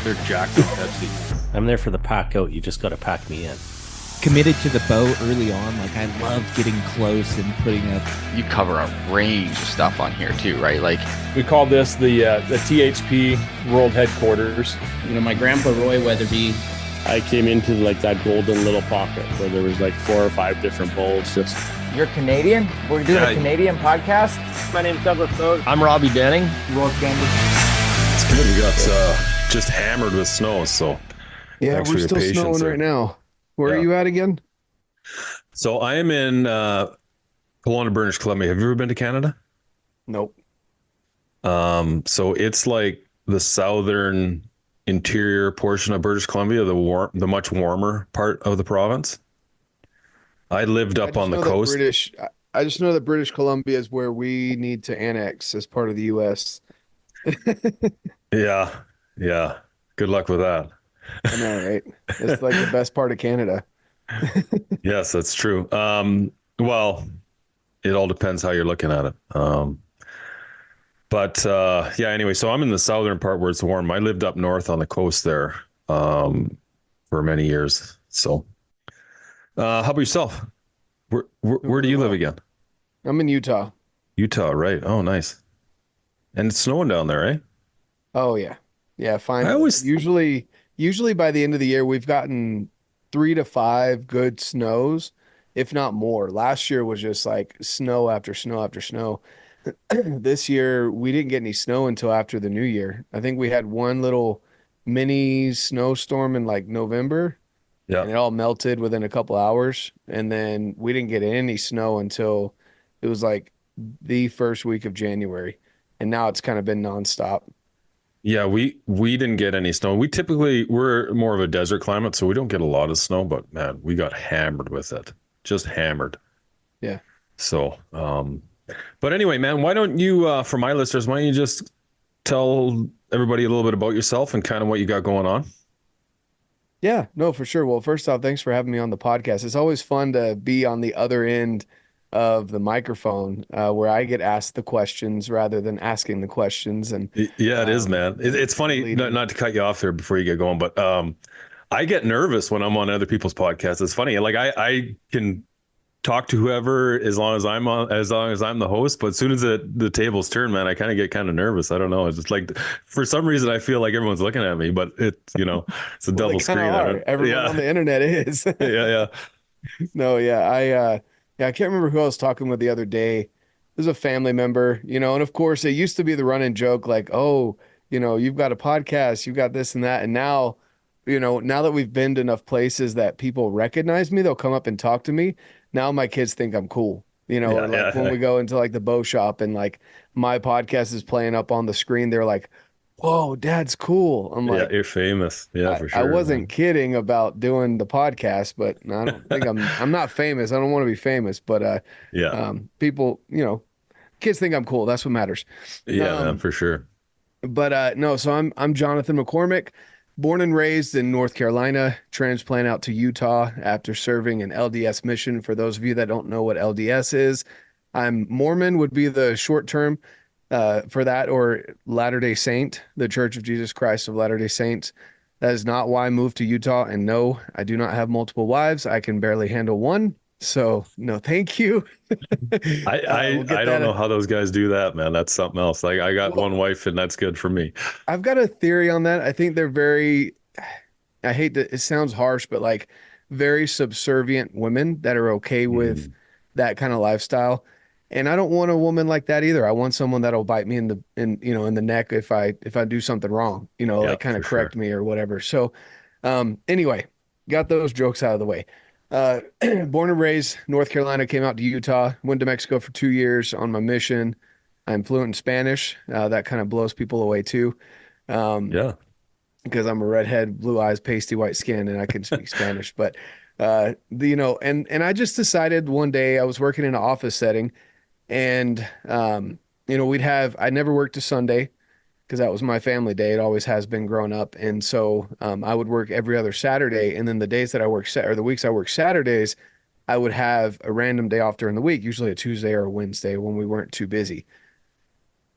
They're jacked up Pepsi. I'm there for the pack out. You just got to pack me in. Committed to the bow early on. Like, I love getting close and putting up. You cover a range of stuff on here too, right? Like, we call this the THP World Headquarters. You know, my grandpa Roy Weatherby. I came into like that golden little pocket where there was like 4 or 5 different bowls. Just You're Canadian? We're doing a Canadian podcast? My name's Douglas Bode. I'm Robbie Denning. Roy Candy. It's good. We got just hammered with snow, so yeah, we're still snowing right now. Where are you at again? So I am in Kelowna, British Columbia. Have you ever been to Canada? Nope. So it's like the southern interior portion of British Columbia, the much warmer part of the province. I lived up on the coast. I just know that British Columbia is where we need to annex as part of the U.S. Yeah. Good luck with that. I know, right? It's like the best part of Canada. Yes, that's true. Well, it all depends how you're looking at it. Anyway, so I'm in the southern part where it's warm. I lived up north on the coast there for many years. So how about yourself? Where do you live again? I'm in Utah. Utah, right? Oh, nice. And it's snowing down there, eh? Oh, yeah. Yeah, fine. Usually by the end of the year, we've gotten 3 to 5 good snows, if not more. Last year was just like snow after snow after snow. This year, we didn't get any snow until after the new year. I think we had one little mini snowstorm in like November. Yeah. And it all melted within a couple hours. And then we didn't get any snow until it was like the first week of January. And now it's kind of been nonstop. Yeah, we didn't get any snow. We're more of a desert climate, so we don't get a lot of snow, but man, we got hammered with it. Just hammered. Yeah. So, but anyway, man, why don't you, for my listeners, why don't you just tell everybody a little bit about yourself and kind of what you got going on? Yeah, no, for sure. Well, first off, thanks for having me on the podcast. It's always fun to be on the other end of the microphone where I get asked the questions rather than asking the questions. And yeah, it is, man. It's funny, not to cut you off there before you get going, but I get nervous when I'm on other people's podcasts. It's funny. Like I can talk to whoever as long as I'm the host, but as soon as the tables turn, man, I kind of get kind of nervous. I don't know. It's just like, for some reason I feel like everyone's looking at me, but it's a double screen. Everyone on the internet is. Yeah. No, yeah. I can't remember who I was talking with the other day. It was a family member, and of course it used to be the running joke, like, oh, you've got a podcast, you've got this and that. And now, now that we've been to enough places that people recognize me, they'll come up and talk to me. Now my kids think I'm cool, when we go into like the bow shop and like my podcast is playing up on the screen, they're like, whoa, Dad's cool. I'm like, yeah, you're famous. Yeah, for sure. I wasn't kidding about doing the podcast, but I don't think I'm not famous. I don't want to be famous, but people, kids think I'm cool. That's what matters. Yeah, man, for sure. But no, so I'm Johnathan McCormick, born and raised in North Carolina, transplant out to Utah after serving an LDS mission. For those of you that don't know what LDS is, I'm Mormon would be the short term for that, or Latter-day Saint, the Church of Jesus Christ of Latter-day Saints. That is not why I moved to Utah. And no, I do not have multiple wives. I can barely handle one. So no, thank you. I don't know how those guys do that, man. That's something else. Like I got one wife and that's good for me. I've got a theory on that. I think they're it sounds harsh, but like very subservient women that are okay with that kind of lifestyle. And I don't want a woman like that either. I want someone that'll bite me in the neck if I do something wrong, like kind of correct me or whatever. So, anyway, got those jokes out of the way. Born and raised North Carolina, came out to Utah, went to Mexico for 2 years on my mission. I'm fluent in Spanish. That kind of blows people away too. Because I'm a redhead, blue eyes, pasty white skin, and I can speak Spanish. But, and I just decided one day I was working in an office setting. And, I never worked a Sunday because that was my family day. It always has been growing up. And so I would work every other Saturday. And then the days that I work, or the weeks I work Saturdays, I would have a random day off during the week, usually a Tuesday or a Wednesday when we weren't too busy.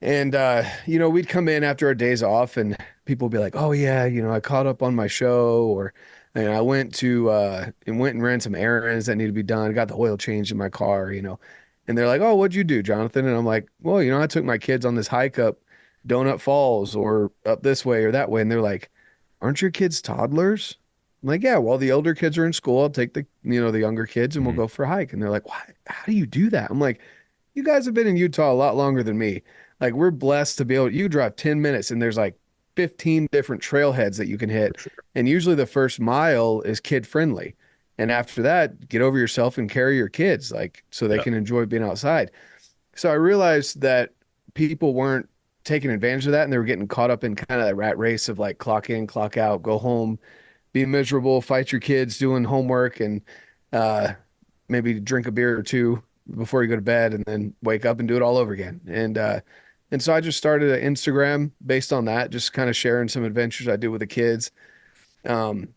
And we'd come in after our days off and people would be like, "Oh yeah, I caught up on my show," or I went to and went and ran some errands that needed to be done, got the oil changed in my car, And they're like, "Oh, what'd you do, Jonathan?" And I'm like, "Well, I took my kids on this hike up Donut Falls or up this way or that way." And they're like, "Aren't your kids toddlers?" I'm like, "Yeah, well, the older kids are in school. I'll take the younger kids and we'll go for a hike." And they're like, "Why? How do you do that?" I'm like, "You guys have been in Utah a lot longer than me. Like we're blessed to be able, you drive 10 minutes and there's like 15 different trailheads that you can hit. And usually the first mile is kid friendly. And after that, get over yourself and carry your kids, like so they can enjoy being outside." So I realized that people weren't taking advantage of that and they were getting caught up in kind of that rat race of like clock in, clock out, go home, be miserable, fight your kids doing homework, and uh, maybe drink a beer or two before you go to bed, and then wake up and do it all over again. And so I just started an Instagram based on that, just kind of sharing some adventures I do with the kids. Um,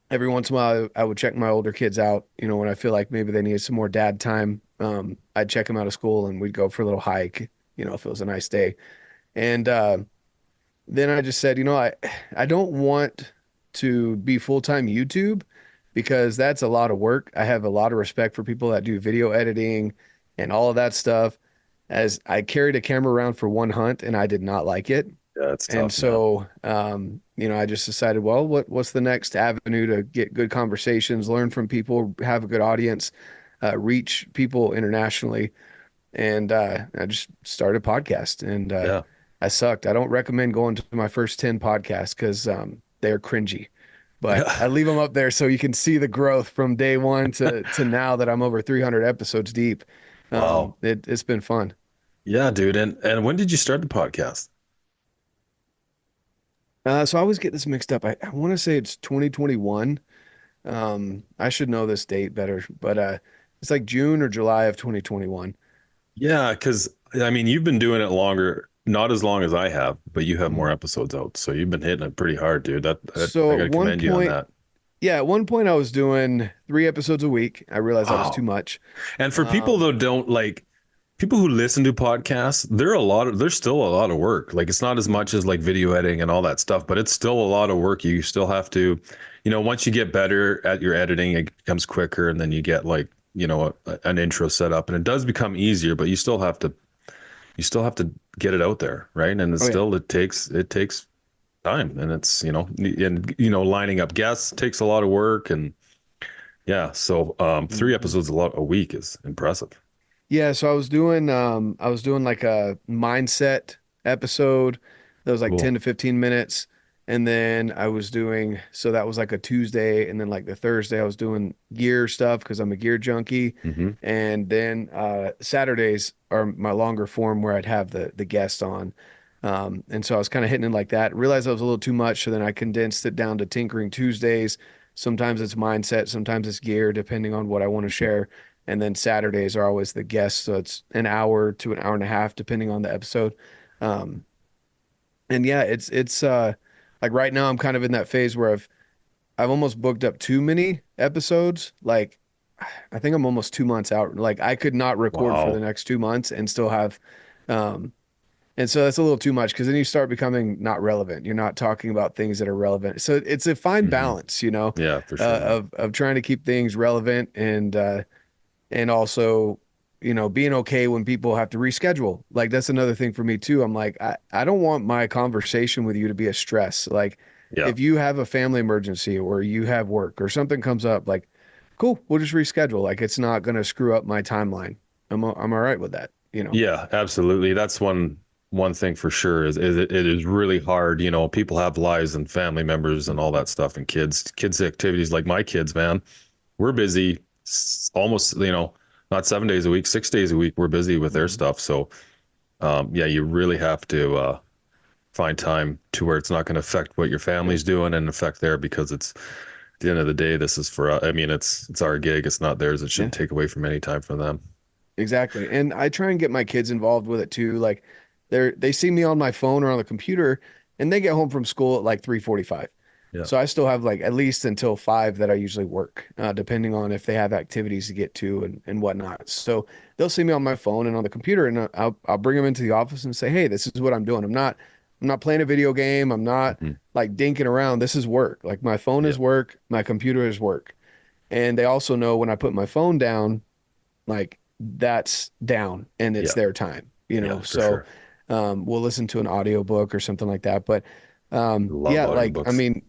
every once in a while, I would check my older kids out, when I feel like maybe they needed some more dad time. I'd check them out of school and we'd go for a little hike, if it was a nice day. And then I just said, I don't want to be full-time YouTube because that's a lot of work. I have a lot of respect for people that do video editing and all of that stuff, as I carried a camera around for one hunt and I did not like it. Yeah, it's tough. And so, I just decided, well, what's the next avenue to get good conversations, learn from people, have a good audience, reach people internationally. And I just started a podcast, and I sucked. I don't recommend going to my first 10 podcasts because they're cringy, but I leave them up there so you can see the growth from day one to now that I'm over 300 episodes deep. Wow. It's been fun. Yeah, dude. And when did you start the podcast? So I always get this mixed up. I want to say it's 2021. I should know this date better, but it's like June or July of 2021. Yeah, because I mean, you've been doing it longer, not as long as I have, but you have more episodes out. So you've been hitting it pretty hard, dude. So I gotta commend you on that. Yeah, at one point I was doing 3 episodes a week. I realized that was too much. And for people though, don't like people who listen to podcasts, there's still a lot of work. Like it's not as much as like video editing and all that stuff, but it's still a lot of work. You still have to, once you get better at your editing, it becomes quicker, and then you get like, an intro set up, and it does become easier, but you still have to get it out there, right? And it takes time, and it's, lining up guests takes a lot of work, and yeah. So 3 episodes a week is impressive. Yeah, so I was doing like a mindset episode that was like 10 to 15 minutes. And then so that was like a Tuesday, and then like the Thursday I was doing gear stuff because I'm a gear junkie. And then Saturdays are my longer form where I'd have the guest on. And so I was kind of hitting it like that. Realized I was a little too much, so then I condensed it down to Tinkering Tuesdays. Sometimes it's mindset, sometimes it's gear, depending on what I want to share. And then Saturdays are always the guests, so it's an hour to an hour and a half, depending on the episode. And yeah, it's like right now I'm kind of in that phase where I've almost booked up too many episodes. Like I think I'm almost 2 months out. Like I could not record for the next 2 months and still have, and so that's a little too much because then you start becoming not relevant. You're not talking about things that are relevant. So it's a fine balance, Yeah, for sure. Of trying to keep things relevant and also, being okay when people have to reschedule. Like that's another thing for me too. I'm like, I don't want my conversation with you to be a stress. Like if you have a family emergency or you have work or something comes up, like, cool, we'll just reschedule. Like it's not going to screw up my timeline. I'm all right with that, Yeah, absolutely. That's one thing for sure is it is really hard. People have lives and family members and all that stuff, and kids activities. Like my kids, man, we're busy almost, not 7 days a week, 6 days a week. We're busy with their stuff. So, yeah, you really have to find time to where it's not going to affect what your family's doing and affect there, because it's at the end of the day, this is for, I mean, it's our gig. It's not theirs. It shouldn't take away from any time from them. Exactly. And I try and get my kids involved with it too. Like they see me on my phone or on the computer and they get home from school at like 3:45. Yeah. So I still have like at least until 5 that I usually work, depending on if they have activities to get to and whatnot. So they'll see me on my phone and on the computer, and I'll bring them into the office and say, hey, this is what I'm doing. I'm not playing a video game. I'm not Mhm. like dinking around. This is work. Like my phone Yeah. is work. My computer is work. And they also know when I put my phone down, like that's down and it's Yeah. their time, you know? Yeah, for So, sure. we'll listen to an audiobook or something like that. But, Love yeah, like, I audiobooks. mean,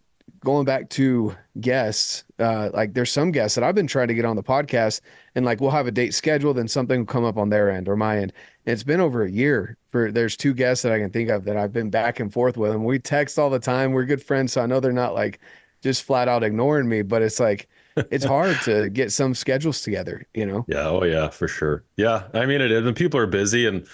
going back to guests, like there's some guests that I've been trying to get on the podcast and like we'll have a date scheduled and something will come up on their end or my end. And it's been over a year there's 2 guests that I can think of that I've been back and forth with and we text all the time. We're good friends. So I know they're not like just flat out ignoring me, but it's like, it's hard to get some schedules together, you know? Yeah. Oh, yeah, for sure. Yeah. I mean, it is. And people are busy and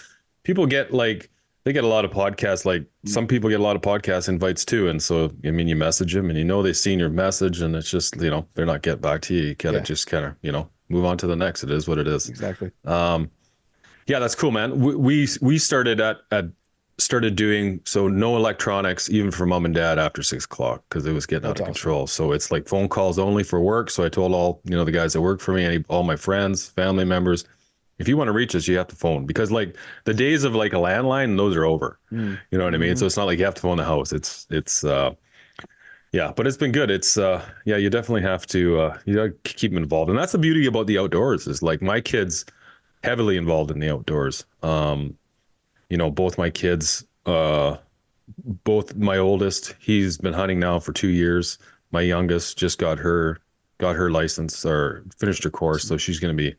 people get like, they get a lot of podcasts. Like some people get a lot of podcast invites too. And so, I mean, you message them and they've seen your message and it's just, they're not getting back to you. You gotta Yeah, just kind of, move on to the next. It is what it is. exactly. Yeah, that's cool, man. We started started doing so no electronics even for mom and dad after 6 o'clock because it was getting out That's of awesome. control. So it's like phone calls only for work. So I told all the guys that work for me, all my friends, family members, if you want to reach us, you have to phone because like the days of like a landline, those are over. Mm. You know what I mean? Mhm. So it's not like you have to phone the house. It's yeah, but it's been good. It's yeah, you definitely have to you gotta keep them involved, and that's the beauty about the outdoors is like my kids heavily involved in the outdoors. Both my kids, both my oldest, he's been hunting now for 2 years. My youngest just got her license or finished her course, so she's going to be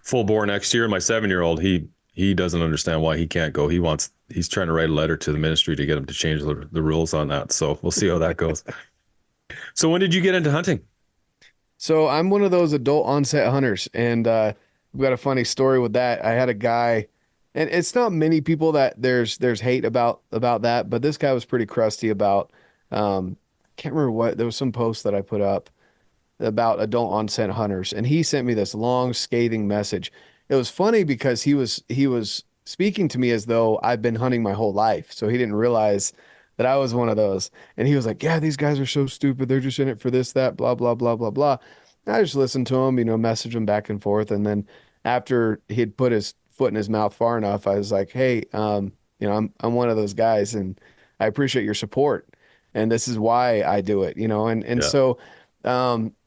full bore next year. My 7-year-old, he doesn't understand why he can't go. He's trying to write a letter to the ministry to get him to change the rules on that. So we'll see how that goes. So when did you get into hunting? So I'm one of those adult onset hunters, and we've got a funny story with that. I had a guy, and it's not many people that there's hate about that, but this guy was pretty crusty about. Can't remember what there was some post that I put up about adult onset hunters, and he sent me this long scathing message. It was funny because he was speaking to me as though I've been hunting my whole life, so he didn't realize that I was one of those. And he was like, "Yeah, these guys are so stupid. They're just in it for this, that, blah, blah, blah, blah, blah." And I just listened to him, message him back and forth, and then after he'd put his foot in his mouth far enough, I was like, "Hey, I'm one of those guys, and I appreciate your support, and this is why I do it, and Yeah, so."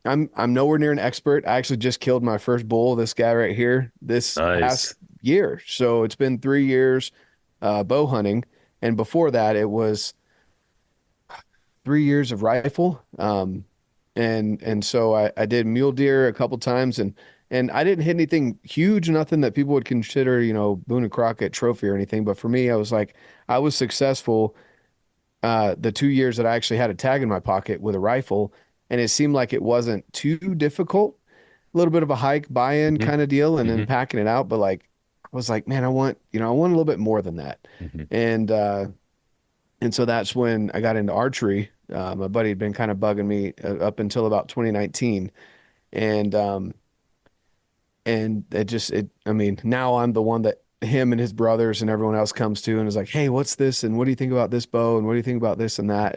I'm nowhere near an expert. I actually just killed my first bull, this guy right here, this nice. past year. So it's been 3 years bow hunting, and before that, it was 3 years of rifle. And so I did mule deer a couple times, and I didn't hit anything huge, nothing that people would consider, Boone and Crockett trophy or anything. But for me, I was like, I was successful the 2 years that I actually had a tag in my pocket with a rifle, and it seemed like it wasn't too difficult. A little bit of a hike buy-in Hmm. kind of deal, and then Hmm. packing it out. But like, I was like, man, I want a little bit more than that. Hmm. And so that's when I got into archery. My buddy had been kind of bugging me up until about 2019, and I mean, now I'm the one that him and his brothers and everyone else comes to and is like, hey, what's this? And what do you think about this bow? And what do you think about this and that?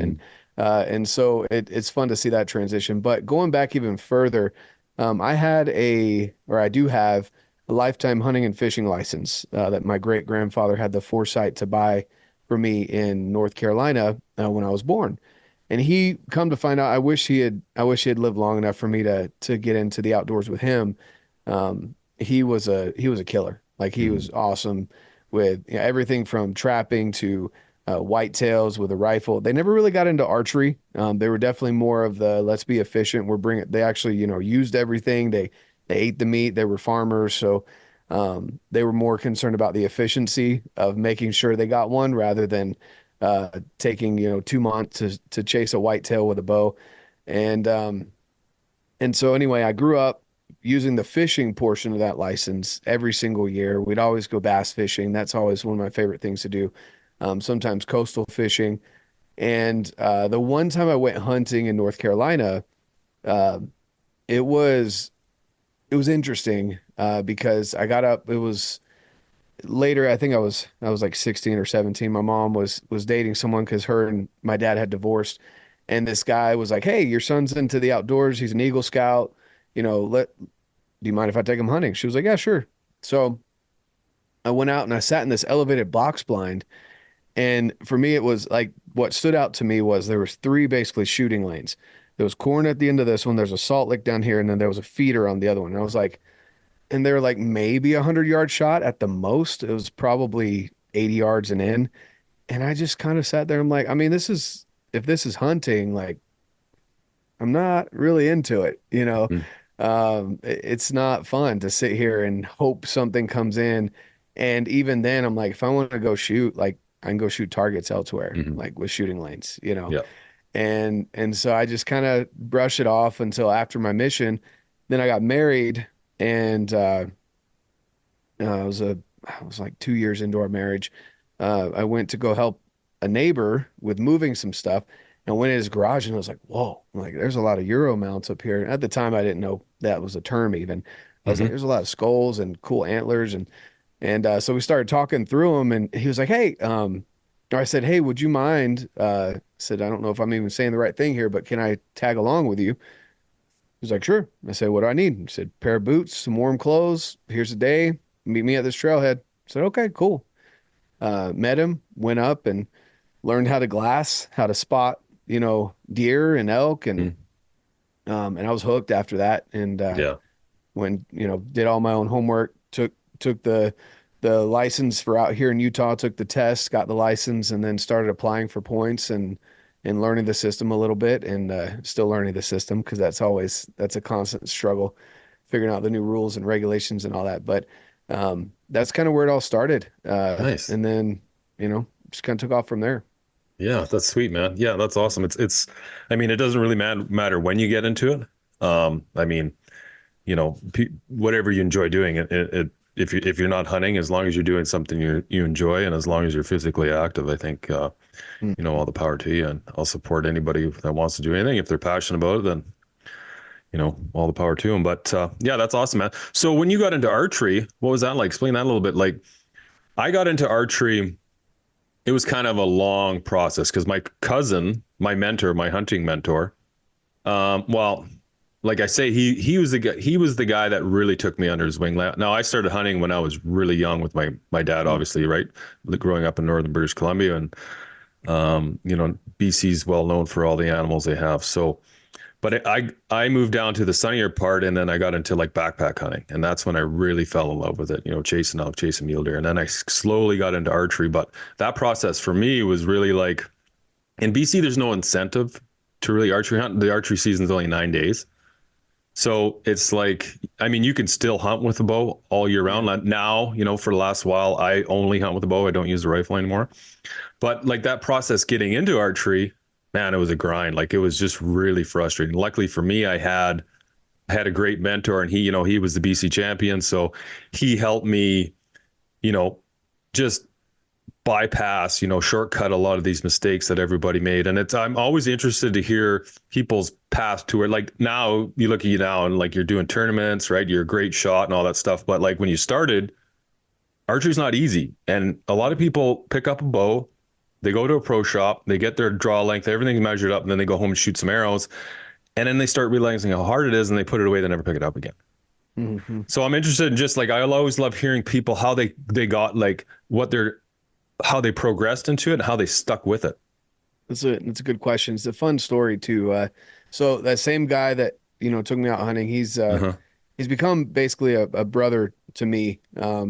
And so it's fun to see that transition. But going back even further, I do have a lifetime hunting and fishing license that my great grandfather had the foresight to buy for me in North Carolina when I was born. And he come to find out, I wish he had lived long enough for me to get into the outdoors with him. He was a killer. Like he Hmm. was awesome with everything from trapping to whitetails with a rifle. They never really got into archery. They were definitely more of the let's be efficient. They actually used everything. They ate the meat. They were farmers, so they were more concerned about the efficiency of making sure they got one rather than taking 2 months to chase a whitetail with a bow. And and so anyway, I grew up using the fishing portion of that license every single year. We'd always go bass fishing. That's always one of my favorite things to do. Sometimes coastal fishing. And the one time I went hunting in North Carolina, uh, it was it was interesting because I got up. It was later. I think I was like 16 or 17. My mom was dating someone because her and my dad had divorced, And this guy was like, "Hey, your son's into the outdoors. He's an Eagle Scout. Do you mind if I take him hunting?" She was like, "Yeah, sure." So I went out and I sat in this elevated box blind. And for me, it was like what stood out to me was there was three basically shooting lanes. There was corn at the end of this one. There's a salt lick down here, and then there was a feeder on the other one. And I was like, and they were like maybe 100-yard shot at the most. It was probably 80 yards and in. And I just kind of sat there. I'm like, I mean, if this is hunting, like I'm not really into it, Mm. It's not fun to sit here and hope something comes in. And even then, I'm like, if I want to go shoot, like I can go shoot targets elsewhere, Mhm. like with shooting lanes, Yeah. And so I just kind of brush it off until after my mission. Then I got married, and I was like 2 years into our marriage. I went to go help a neighbor with moving some stuff, and I went in his garage, and I was like, "Whoa!" I'm like, there's a lot of Euro mounts up here. At the time, I didn't know that was a term even. I was like, Mhm. "There's a lot of skulls and cool antlers," and so we started talking through them, and he was like, "Hey," or I said, "Hey, would you mind?" I said, "I don't know if I'm even saying the right thing here, but can I tag along with you?" He was like, "Sure." I said, "What do I need?" He said, "Pair of boots, some warm clothes. Here's a day. Meet me at this trailhead." I said, "Okay, cool." Met him, went up and learned how to glass, how to spot, deer and elk, Mm. and I was hooked after that. And Yeah. when did all my own homework, took the license for out here in Utah, took the test, got the license, and then started applying for points and learning the system a little bit, and still learning the system because that's a constant struggle, figuring out the new rules and regulations and all that. But that's kind of where it all started, Nice. and then just kind of took off from there. Yeah, that's sweet, man. Yeah, that's awesome. I mean, it doesn't really matter when you get into it. I mean, whatever you enjoy doing, if you're not hunting, as long as you're doing something you enjoy, and as long as you're physically active, I think, all the power to you. And I'll support anybody that wants to do anything. If they're passionate about it, then, all the power to them. But yeah, that's awesome, man. So when you got into archery, what was that like? Explain that a little bit. Like, I got into archery. It was kind of a long process because my cousin, my mentor, my hunting mentor, well, like I say, he was the guy that really took me under his wing. Now, I started hunting when I was really young with my dad, obviously, right? Growing up in northern British Columbia, and BC's well known for all the animals they have. So, but I moved down to the sunnier part, and then I got into like backpack hunting, and that's when I really fell in love with it. Chasing elk, chasing mule deer, and then I slowly got into archery. But that process for me was really like, in BC, there's no incentive to really archery hunt. The archery season's only 9 days. So it's like, I mean, you can still hunt with a bow all year round. Now, for the last while, I only hunt with a bow. I don't use the rifle anymore. But like that process getting into archery, man, it was a grind. Like it was just really frustrating. Luckily for me, I had a great mentor, and he was the BC champion. So he helped me, just bypass, shortcut a lot of these mistakes that everybody made. And I'm always interested to hear people's path to it. Like now you look at you now and like you're doing tournaments, right? You're a great shot and all that stuff. But like when you started, archery's not easy. And a lot of people pick up a bow, they go to a pro shop, they get their draw length, everything's measured up, and then they go home and shoot some arrows. And then they start realizing how hard it is, and they put it away, they never pick it up again. Mm-hmm. So I'm interested in just like, I'll always love hearing people how they got like how they progressed into it and how they stuck with it. That's a good question. It's a fun story too. So that same guy that took me out hunting, Uh-huh. he's become basically a brother to me.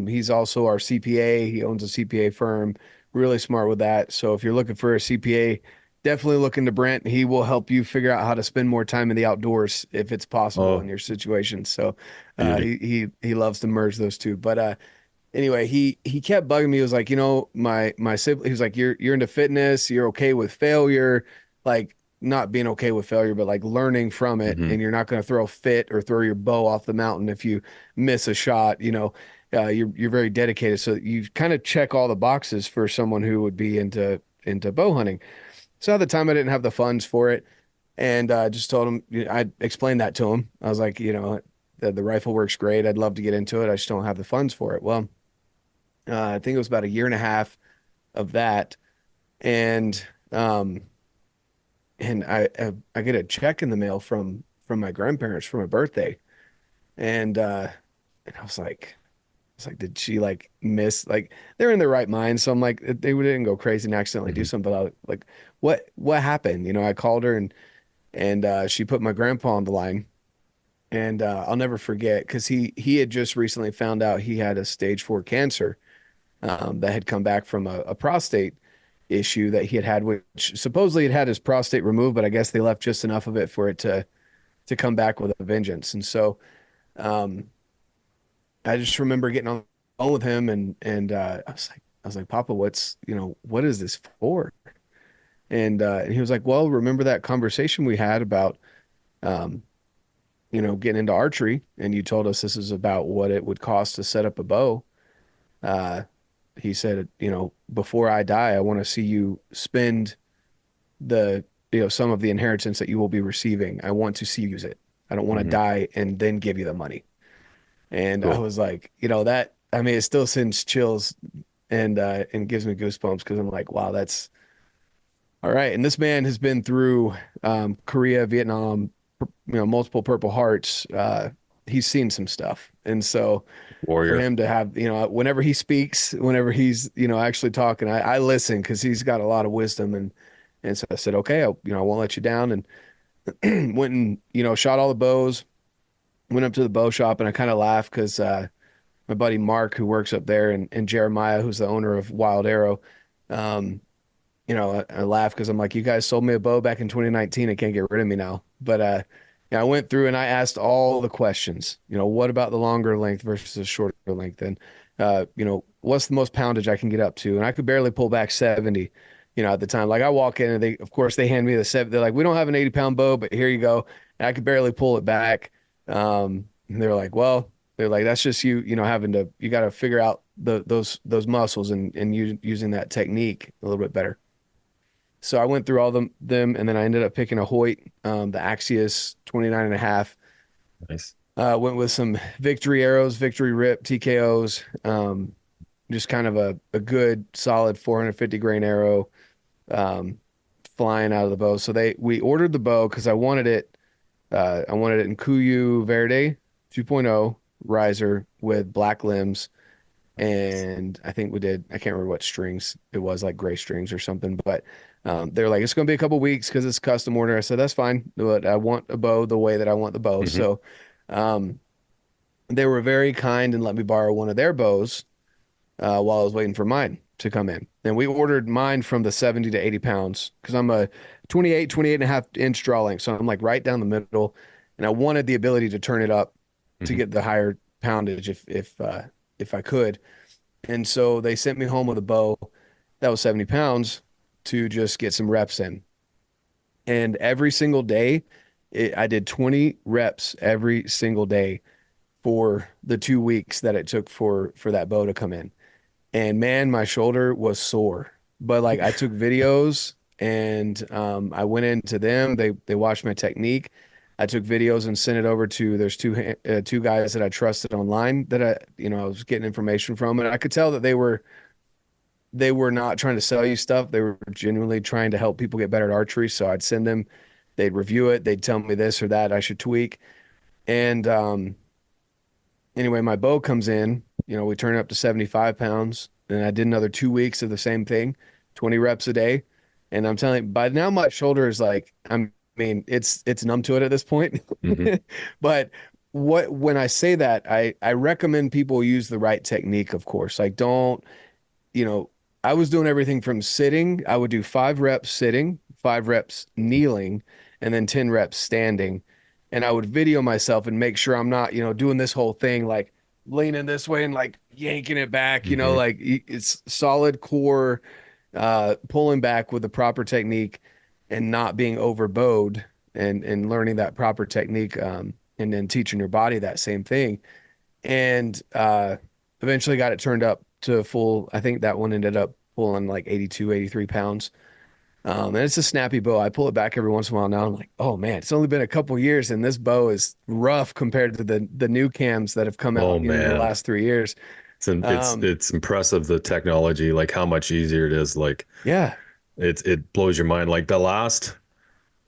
He's also our CPA. He owns a CPA firm. Really smart with that. So if you're looking for a CPA, definitely look into Brent. He will help you figure out how to spend more time in the outdoors if it's possible in your situation. So he loves to merge those two. But anyway, he kept bugging me. He was like, my sibling, he was like, you're into fitness, you're okay with failure, like not being okay with failure, but like learning from it, Mhm. and you're not going to throw a fit or throw your bow off the mountain if you miss a shot. You're very dedicated, so you kind of check all the boxes for someone who would be into bow hunting. So at the time, I didn't have the funds for it, and just told him, I explained that to him. I was like, the rifle works great. I'd love to get into it. I just don't have the funds for it. Well, I think it was about a year and a half of that. And and I get a check in the mail from my grandparents for my birthday, and I was like, did she like miss, like they're in their right mind, so I'm like, they didn't go crazy and accidentally do Mhm. something. Like, what happened? I called her, and she put my grandpa on the line, and I'll never forget because he had just recently found out he had a stage 4 cancer, that had come back from a prostate issue that he had, which supposedly had his prostate removed, but I guess they left just enough of it for it to come back with a vengeance. And so um, I just remember getting on the phone with him, and I was like, Papa, what is this for? And he was like, well, remember that conversation we had about um, getting into archery, and you told us this is about what it would cost to set up a bow. Uh, he said, before I die, I want to see you spend the, some of the inheritance that you will be receiving. I want to see you use it. I don't want to Mhm. die and then give you the money. And I Cool. was like, that, I mean, it still sends chills and gives me goosebumps because I'm like, wow, that's all right. And this man has been through Korea, Vietnam, multiple Purple Hearts. He's seen some stuff. And so for Warrior. him to have, whenever he speaks, whenever he's, actually talking, I listen because he's got a lot of wisdom. And so I said, okay, I won't let you down. And went and, shot all the bows, went up to the bow shop, and I kind of laughed because my buddy Mark, who works up there, and Jeremiah, who's the owner of Wild Arrow, um, I laugh because I'm like, you guys sold me a bow back in 2019 and can't get rid of me now. But yeah, I went through and I asked all the questions. What about the longer length versus the shorter length? And what's the most poundage I can get up to? And I could barely pull back 70, at the time. Like I walk in and of course, they hand me the 7. They're like, we don't have an 80-pound bow, but here you go. And I could barely pull it back. And they're like, well, that's just you, you got to figure out those muscles and using that technique a little bit better. So I went through all them, and then I ended up picking a Hoyt, the Axios 29 and a half. Nice. Went with some Victory arrows, Victory Rip, TKOs, just kind of a good solid 450 grain arrow, um, flying out of the bow. So we ordered the bow because I wanted it in Kuyu Verde 2.0 riser with black limbs. And I think I can't remember what strings it was, like gray strings or something, but they're like, it's going to be a couple weeks because it's custom order. I said, that's fine, but I want a bow the way that I want the bow. Mhm. So um, they were very kind and let me borrow one of their bows while I was waiting for mine to come in. And we ordered mine from the 70 to 80 pounds because I'm a 28 and a half inch draw length. So I'm like right down the middle. And I wanted the ability to turn it up to Mhm. get the higher poundage if I could. And so they sent me home with a bow that was 70 pounds to just get some reps in. And every single day, I did 20 reps every single day for the 2 weeks that it took for that bow to come in. And man, my shoulder was sore. But like I took videos and I went into them. They watched my technique. I took videos and sent it over to there's two guys that I trusted online that I was getting information from, and I could tell that they were not trying to sell you stuff. They were genuinely trying to help people get better at archery. So I'd send them, they'd review it, they'd tell me this or that I should tweak. And anyway, my bow comes in, we turn it up to 75 pounds. And I did another 2 weeks of the same thing, 20 reps a day. And I'm telling you, by now my shoulder is like, it's numb to it at this point. Mhm. But when I say that, I recommend people use the right technique, of course. Like don't, you know, I was doing everything from sitting. I would do 5 reps sitting, 5 reps kneeling, and then 10 reps standing. And I would video myself and make sure I'm not, doing this whole thing like leaning this way and like yanking it back, Mhm. like it's solid core, pulling back with the proper technique and not being overbowed and learning that proper technique, and then teaching your body that same thing. And eventually got it turned up to full. I think that one ended up pulling like 82, 83 pounds. And it's a snappy bow. I pull it back every once in a while now. I'm like, oh man, it's only been a couple years and this bow is rough compared to the new cams that have come Oh out, in the man. last 3 years. It's impressive, the technology, like how much easier it is. Like Yeah. it blows your mind. Like the last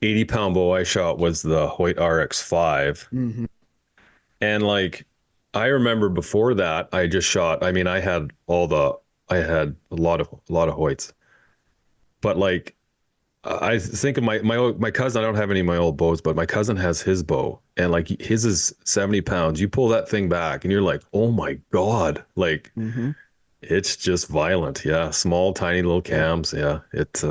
80-pound bow I shot was the Hoyt RX5. Mm-hmm. And like, I remember before that, I just shot, I mean, I had a lot of Hoyts, but like, I think of my cousin. I don't have any of my old bows, but my cousin has his bow, and like his is 70 pounds. You pull that thing back, and you're like, oh my God, like Mm-hmm. it's just violent. Yeah, small, tiny little cams. Yeah, it's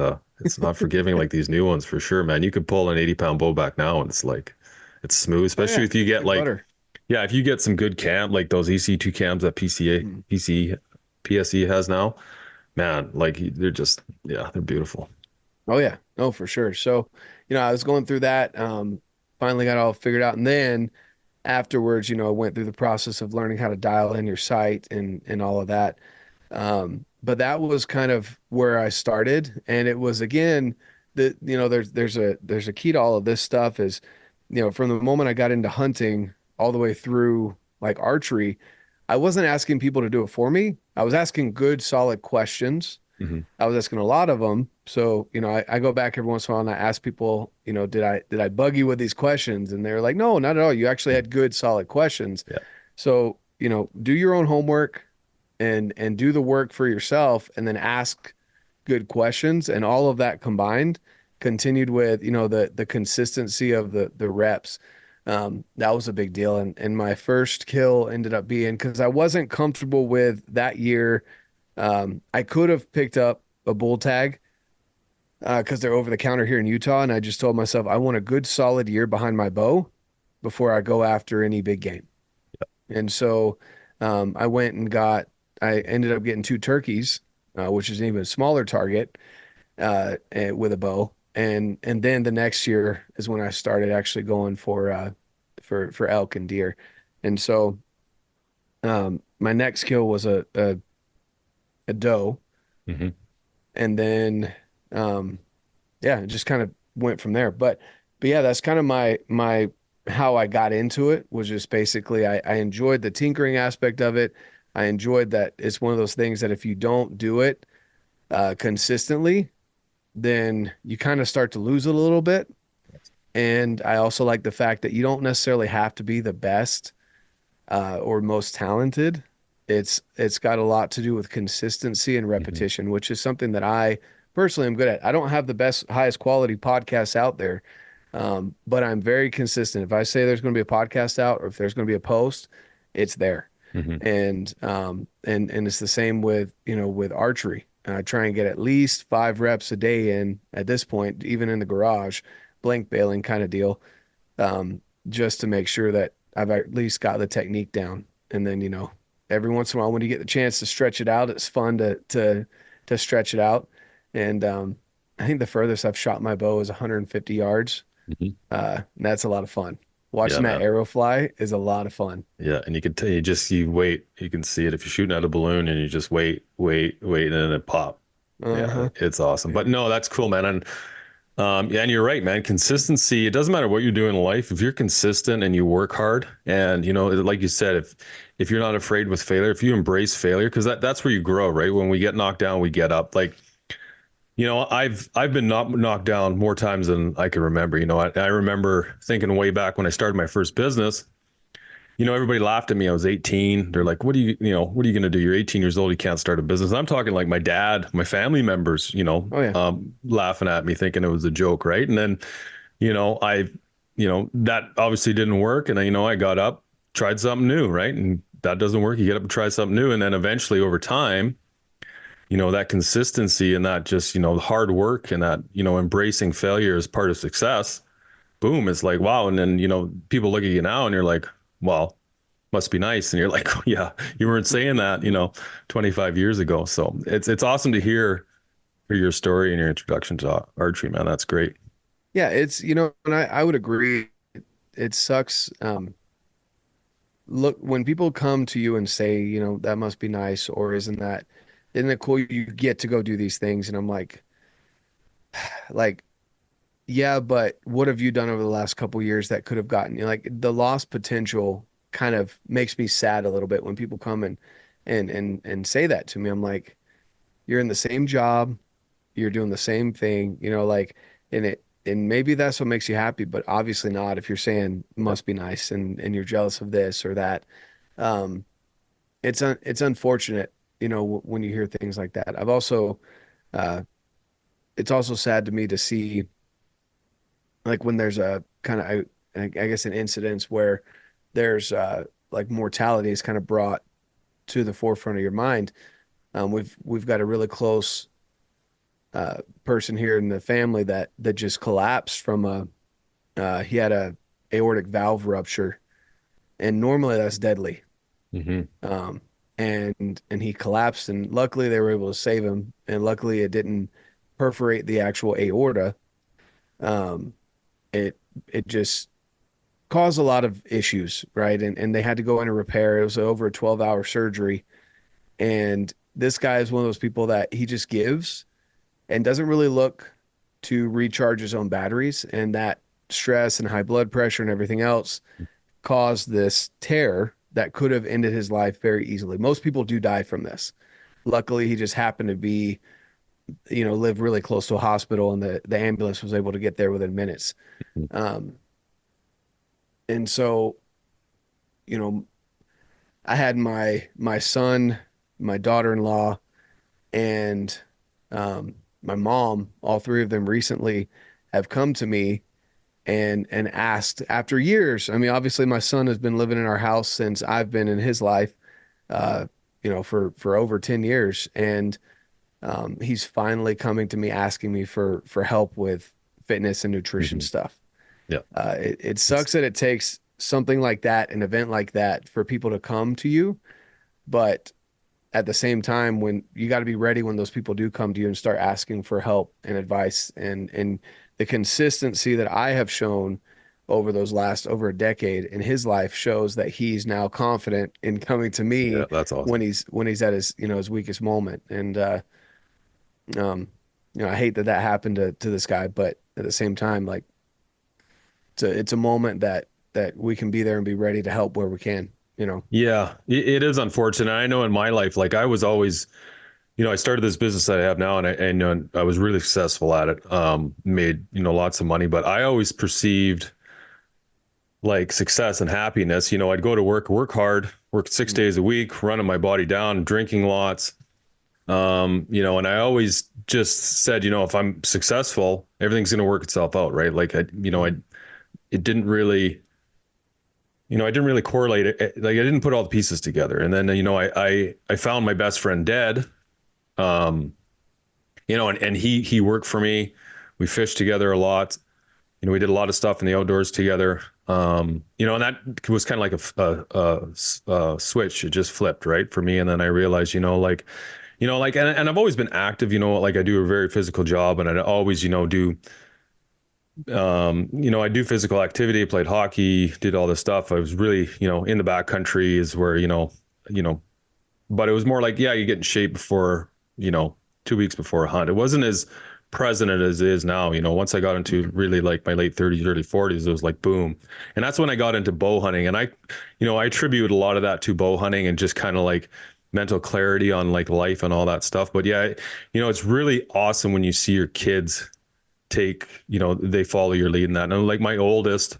not forgiving like these new ones for sure, man. You could pull an 80-pound bow back now, and it's like it's smooth, Oh especially yeah, if you get like like butter. yeah, if you get some good cam like those EC2 cams that Mm. PSE has now, man, like they're just yeah, they're beautiful. Oh yeah, no, for sure. So, I was going through that, finally got all figured out. And then afterwards, I went through the process of learning how to dial in your sight and all of that. But that was kind of where I started. And it was again that, there's a key to all of this stuff is, from the moment I got into hunting all the way through like archery, I wasn't asking people to do it for me. I was asking good, solid questions. Hmm. I was asking a lot of them. So, I go back every once in a while and I ask people, did I bug you with these questions? And they're like, no, not at all. You actually had good, solid questions. Yeah. So, do your own homework and do the work for yourself and then ask good questions. And all of that combined continued with, the consistency of the reps. That was a big deal. And my first kill ended up being because I wasn't comfortable with that year. I could have picked up a bull tag because they're over the counter here in Utah. And I just told myself, I want a good solid year behind my bow before I go after any big game. And so I went and I ended up getting two turkeys, which is an even smaller target with a bow. And then the next year is when I started actually going for elk and deer. And so my next kill was a doe. Hmm. And then yeah, it just kind of went from there. But yeah, that's kind of my how I got into it was just basically I enjoyed the tinkering aspect of it. I enjoyed that it's one of those things that if you don't do it consistently, then you kind of start to lose it a little bit. And I also like the fact that you don't necessarily have to be the best or most talented. It's got a lot to do with consistency and repetition, which is something that I personally am good at. I don't have the best, highest quality podcasts out there, but I'm very consistent. If I say there's going to be a podcast out or if there's going to be a post, it's there. Hmm. And it's the same with with archery. I try and get at least 5 reps a day in at this point, even in the garage, blank bailing kind of deal, just to make sure that I've at least got the technique down. And then every once in a while when you get the chance to stretch it out, it's fun to stretch it out. And I think the furthest I've shot my bow is 150 yards. Hmm. And that's a lot of fun. Watching Yeah, that man. arrow fly is a lot of fun. Yeah, and you can tell you wait, you can see it if you're shooting at a balloon and you just wait, and then it pop. Yeah, Uh-huh. it's awesome. But no, that's cool, man. And yeah, and you're right, man. Consistency, it doesn't matter what you're doing in life. If you're consistent and you work hard and like you said, if you're not afraid with failure, if you embrace failure, because that's where you grow, right? When we get knocked down, we get up. Like, I've been knocked down more times than I can remember. I remember thinking way back when I started my first business, everybody laughed at me. I was 18. They're like, what are you going to do? You're 18 years old. You can't start a business. And I'm talking like my dad, my family members, Oh yeah. laughing at me thinking it was a joke. Right. And then, that obviously didn't work. And then, I got up, tried something new. Right. And that doesn't work. You get up and try something new. And then eventually over time, that consistency and that just, hard work and that, embracing failure as part of success, boom, it's like, wow. And then, people look at you now and you're like, well, must be nice. And you're like, oh, yeah, you weren't saying that, 25 years ago. So it's awesome to hear your story and your introduction to archery, man. That's great. Yeah, it's and I would agree. It sucks. Look, when people come to you and say, that must be nice, or isn't it cool you get to go do these things? And I'm like, yeah, but what have you done over the last couple years that could have gotten you? Like the lost potential kind of makes me sad a little bit when people come and say that to me. I'm like, you're in the same job, you're doing the same thing, like, and and maybe that's what makes you happy, but obviously not if you're saying must be nice and you're jealous of this or that. Um, it's unfortunate, when you hear things like that. I've also uh it's also sad to me to see like when there's a kind of I guess an incidence where there's like mortality is kind of brought to the forefront of your mind. We've got a really close person here in the family that just collapsed from he had a aortic valve rupture, and normally that's deadly. Mm-hmm. Um, and he collapsed, and luckily they were able to save him, and luckily it didn't perforate the actual aorta. Um, it just caused a lot of issues, right? And they had to go in and repair. It was over a 12-hour surgery, and this guy is one of those people that he just gives and doesn't really look to recharge his own batteries, and that stress and high blood pressure and everything else caused this tear that could have ended his life very easily. Most people do die from this. Luckily, he just happened to be, live really close to a hospital, and the ambulance was able to get there within minutes. Um, and so, you know, I had my son, my daughter-in-law, and my mom, all three of them recently have come to me and asked after years. I mean, obviously my son has been living in our house since I've been in his life, uh, for over 10 years. And he's finally coming to me asking me for help with fitness and nutrition stuff. Yeah. It sucks that it takes something like that, an event like that, for people to come to you. But at the same time, when you got to be ready when those people do come to you and start asking for help and advice, and the consistency that I have shown over over a decade in his life shows that he's now confident in coming to me Yeah, that's awesome. when he's at his, his weakest moment. And I hate that happened to this guy, but at the same time, like it's a moment that we can be there and be ready to help where we can. Yeah, it is unfortunate. I know in my life, like I was always, I started this business that I have now, and I was really successful at it. Made, lots of money, but I always perceived like success and happiness. I'd go to work hard, work 6 days a week, running my body down, drinking lots. And I always just said, if I'm successful, everything's going to work itself out, right? Like it didn't really, I didn't really correlate it. Like I didn't put all the pieces together. And then, I found my best friend dead. And he worked for me. We fished together a lot. We did a lot of stuff in the outdoors together. And that was kind of like a switch. It just flipped, right, for me. And then I realized, and I've always been active, like I do a very physical job, and I always, do, I do physical activity, I played hockey, did all this stuff. I was really, in the backcountry is where, but it was more like, yeah, you get in shape before, 2 weeks before a hunt. It wasn't as present as it is now. Once I got into really like my late 30s, early 40s, it was like boom. And that's when I got into bow hunting. And I attribute a lot of that to bow hunting and just kind of like mental clarity on like life and all that stuff. But yeah, it's really awesome when you see your kids they follow your lead in that. And like my oldest,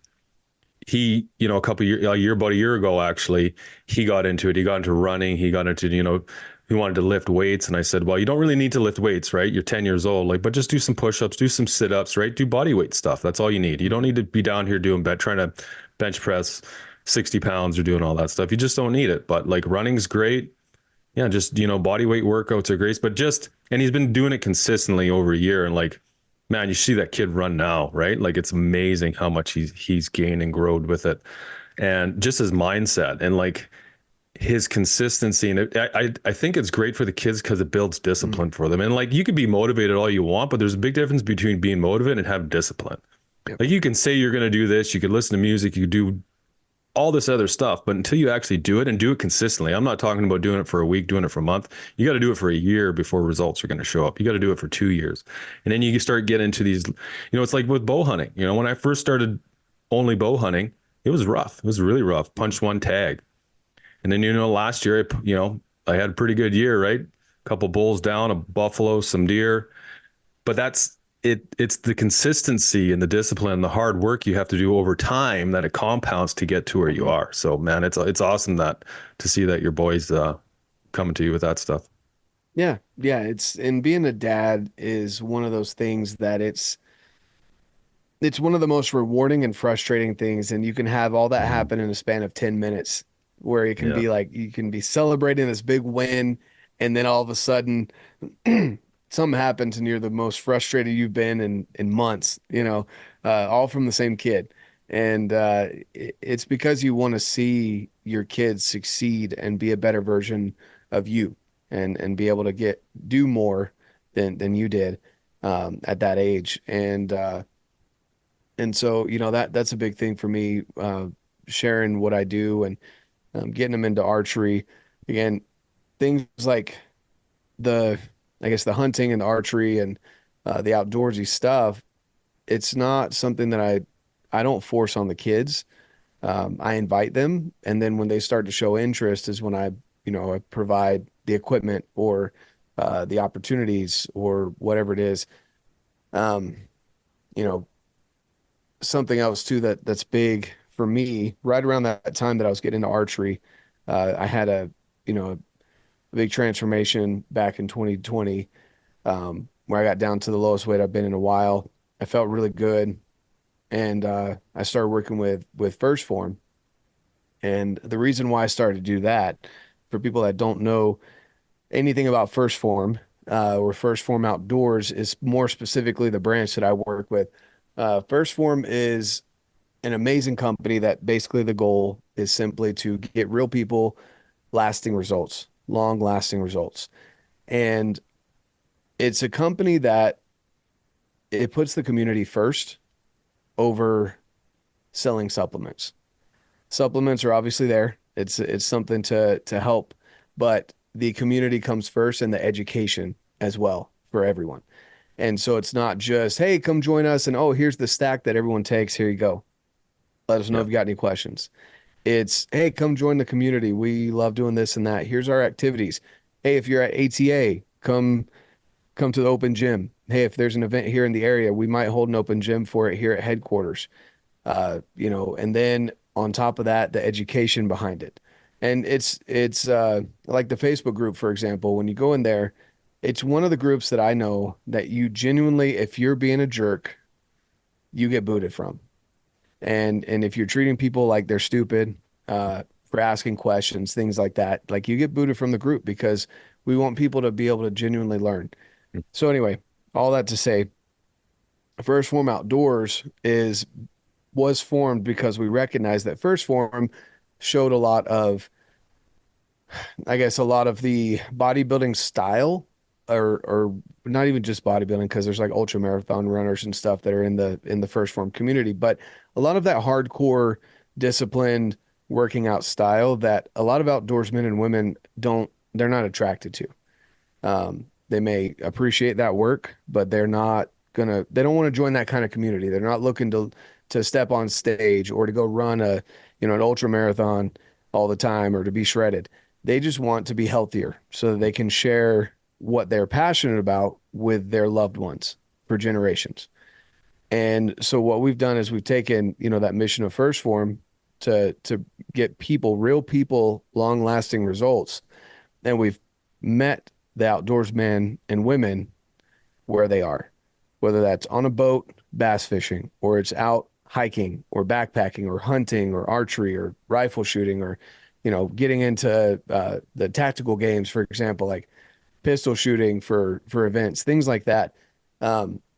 he, about a year ago, actually, he got into it. He got into running. He got into, he wanted to lift weights. And I said, well, you don't really need to lift weights, right? You're 10 years old, but just do some push-ups, do some sit-ups, right? Do body weight stuff. That's all you need. You don't need to be down here trying to bench press 60 pounds or doing all that stuff. You just don't need it. But like running's great. Yeah. Just, body weight workouts are great, and he's been doing it consistently over a year. And like, man, you see that kid run now, right? Like it's amazing how much he's gained and grown with it, and just his mindset and like his consistency. And I think it's great for the kids because it builds discipline for them. And like you could be motivated all you want, but there's a big difference between being motivated and having discipline. Yep. Like you can say you're going to do this, you could listen to music, you could do all this other stuff, but until you actually do it and do it consistently, I'm not talking about doing it for a week, doing it for a month. You got to do it for a year before results are going to show up. You got to do it for 2 years. And then you start getting into these, it's like with bow hunting. When I first started only bow hunting, it was rough. It was really rough. Punch one tag. And then, last year, I had a pretty good year, right? A couple bulls down, a buffalo, some deer. But that's it's the consistency and the discipline and the hard work you have to do over time that it compounds to get to where you are. So man, it's awesome that to see that your boys coming to you with that stuff. Yeah. Yeah. And being a dad is one of those things that it's one of the most rewarding and frustrating things. And you can have all that happen in a span of 10 minutes where it can Yeah. be like, you can be celebrating this big win. And then all of a sudden something happens and you're the most frustrated you've been in months, all from the same kid. And it's because you want to see your kids succeed and be a better version of you and be able to do more than you did at that age. And so, that's a big thing for me, sharing what I do and getting them into archery. Again, things like I guess the hunting and the archery and the outdoorsy stuff, it's not something that I don't force on the kids. I invite them, and then when they start to show interest is when I provide the equipment or the opportunities or whatever it is. Um, you know, Something else too that's big for me right around that time that I was getting into archery. I had a big transformation back in 2020, where I got down to the lowest weight I've been in a while. I felt really good, and I started working with First Form. And the reason why I started to do that, for people that don't know anything about First Form or First Form Outdoors, is more specifically the branch that I work with. First Form is an amazing company that basically the goal is simply to get real people lasting results, long lasting results. And it's a company that it puts the community first over selling supplements. Supplements are obviously there. It's something to help, but the community comes first and the education as well for everyone. And so it's not just, hey, come join us and oh, here's the stack that everyone takes. Here you go. Let us know if you got any questions. It's, hey, come join the community. We love doing this and that. Here's our activities. Hey, if you're at ATA, come to the open gym. Hey, if there's an event here in the area, we might hold an open gym for it here at headquarters. And then on top of that, the education behind it. And it's like the Facebook group, for example, when you go in there, it's one of the groups that I know that you genuinely, if you're being a jerk, you get booted from. And if you're treating people like they're stupid, for asking questions, things like that, like you get booted from the group because we want people to be able to genuinely learn. So anyway, all that to say, First Form Outdoors was formed because we recognized that First Form showed a lot of the bodybuilding style, or not even just bodybuilding, because there's like ultra marathon runners and stuff that are in the First Form community, but a lot of that hardcore disciplined working out style that a lot of outdoorsmen and women they're not attracted to. They may appreciate that work, but they don't want to join that kind of community. They're not looking to step on stage or to go run an ultra marathon all the time or to be shredded. They just want to be healthier so that they can share what they're passionate about with their loved ones for generations. And so what we've done is we've taken, that mission of First Form to get real people, long lasting results. And we've met the outdoorsmen and women where they are, whether that's on a boat, bass fishing, or it's out hiking or backpacking or hunting or archery or rifle shooting, or, getting into the tactical games, for example, like pistol shooting for events, things like that.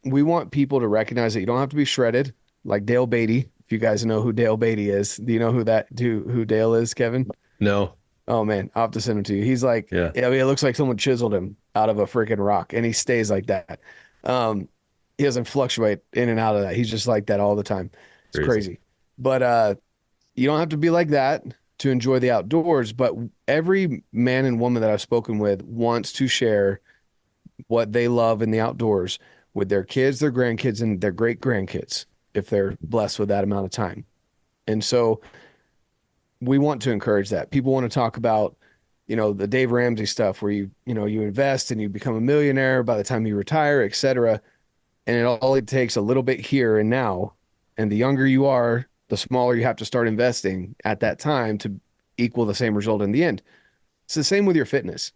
We want people to recognize that you don't have to be shredded like Dale Beatty. If you guys know who Dale Beatty is, do you know who Dale is, Kevin? No. Oh man, I'll have to send him to you. He's like, Yeah. I mean, it looks like someone chiseled him out of a freaking rock, and he stays like that. He doesn't fluctuate in and out of that. He's just like that all the time. It's crazy. But you don't have to be like that to enjoy the outdoors. But every man and woman that I've spoken with wants to share what they love in the outdoors with their kids, their grandkids, and their great grandkids, if they're blessed with that amount of time. And so we want to encourage that. People want to talk about, the Dave Ramsey stuff where you invest and you become a millionaire by the time you retire, et cetera. and it only takes a little bit here and now. And the younger you are, the smaller you have to start investing at that time to equal the same result in the end. It's the same with your fitness.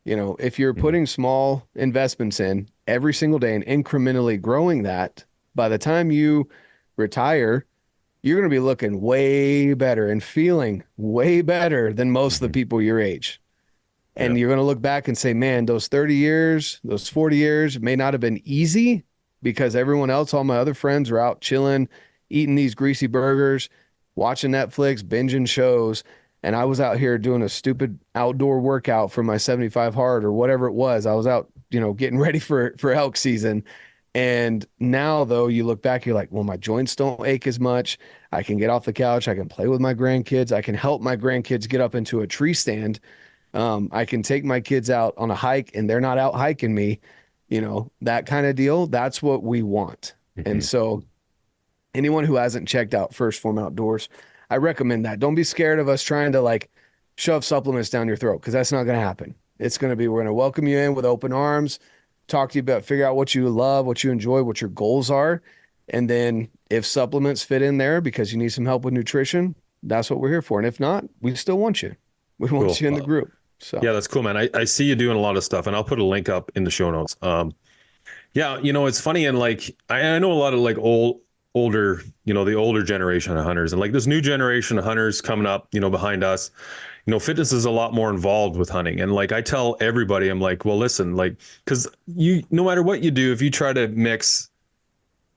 You know, if you're putting small investments in every single day and incrementally growing that, by the time you retire, you're going to be looking way better and feeling way better than most of the people your age. And you're going to look back and say, man, those 30 years, those 40 years may not have been easy because everyone else, all my other friends are out chilling, eating these greasy burgers, watching Netflix, binging shows. And I was out here doing a stupid outdoor workout for my 75 hard or whatever it was. I was out, you know, getting ready for elk season. And now though, you look back, you're like, well, my joints don't ache as much. I can get off the couch. I can play with my grandkids. I can help my grandkids get up into a tree stand. I can take my kids out on a hike and they're not out hiking me, you know, that kind of deal. That's what we want. And so anyone who hasn't checked out First Form Outdoors, I recommend that. Don't be scared of us trying to like shove supplements down your throat, because that's not going to happen. It's going to be, we're going to welcome you in with open arms, talk to you about, figure out what you love, what you enjoy, what your goals are. And then if supplements fit in there because you need some help with nutrition, that's what we're here for. And if not, we still want you. We want you in the group. So yeah, that's cool, man. I see you doing a lot of stuff, and I'll put a link up in the show notes. Yeah, you know, it's funny, and like I know a lot of like older, you know, the older generation of hunters, and like this new generation of hunters coming up, you know, behind us. You know, fitness is a lot more involved with hunting, and like I tell everybody, I'm like, well, listen, like, because you, no matter what you do, if you try to mix